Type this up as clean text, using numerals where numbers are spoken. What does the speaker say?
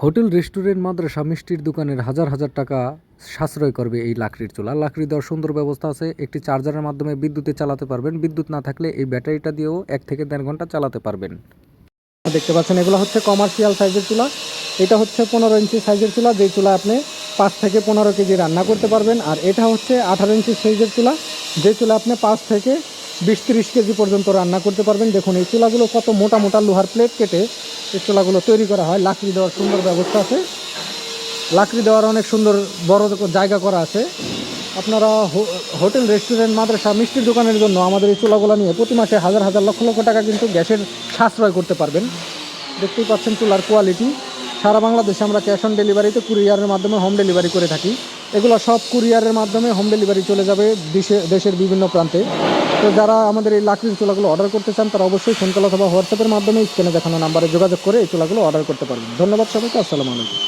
Hotel, restaurant, মাদ্রাসা, মিষ্টির দোকানের হাজার হাজার টাকা সাশ্রয় করবে এই লাকড়ির চুলা। লাকড়ি দেওয়ার সুন্দর ব্যবস্থা আছে। একটি চার্জারের মাধ্যমে বিদ্যুতে চালাতে পারবেন। বিদ্যুৎ না থাকলে এই ব্যাটারিটা দিয়েও 1 থেকে 1.5 ঘন্টা চালাতে পারবেন। দেখতে পাচ্ছেন এগুলো হচ্ছে কমার্শিয়াল সাইজের চুলা। এটা হচ্ছে 15 ইঞ্চি সাইজের চুলা, যেই চুলা আপনি 5 থেকে 15 কেজি রান্না করতে পারবেন। আর এটা হচ্ছে 18 ইঞ্চি সাইজের চুলা, যে চুলা আপনি 5 থেকে 20-30 কেজি পর্যন্ত রান্না করতে পারবেন। দেখুন এই চুলাগুলো কত মোটা মোটা লোহার প্লেট কেটে এই চুলাগুলো তৈরি করা হয়। লাকড়ি দেওয়ার সুন্দর ব্যবস্থা আছে। লাকড়ি দেওয়ার অনেক সুন্দর বড় জায়গা করা আছে। আপনারা হোটেল, রেস্টুরেন্ট, মাদ্রাসা, মিষ্টির দোকানের জন্য আমাদের এই চুলাগুলো নিয়ে প্রতি মাসে হাজার হাজার লক্ষ লক্ষ টাকা কিন্তু গ্যাসের সাশ্রয় করতে পারবেন। দেখতেই পাচ্ছেন চুলার কোয়ালিটি। সারা বাংলাদেশে আমরা ক্যাশ অন ডেলিভারিতে কুরিয়ারের মাধ্যমে হোম ডেলিভারি করে থাকি। এগুলো সব কুরিয়ারের মাধ্যমে হোম ডেলিভারি চলে যাবে দেশের বিভিন্ন প্রান্তে। তো যারা আমাদের এই লাকড়ির চুলাগুলো অর্ডার করতে চান তারা অবশ্যই ফোন কল অথবা হোয়াটসঅ্যাপের মাধ্যমে স্ক্রিনে দেখানো নাম্বারে যোগাযোগ করে এই চুলাগুলো অর্ডার করতে পারবেন। ধন্যবাদ সবাইকে। আসসালামু আলাইকুম।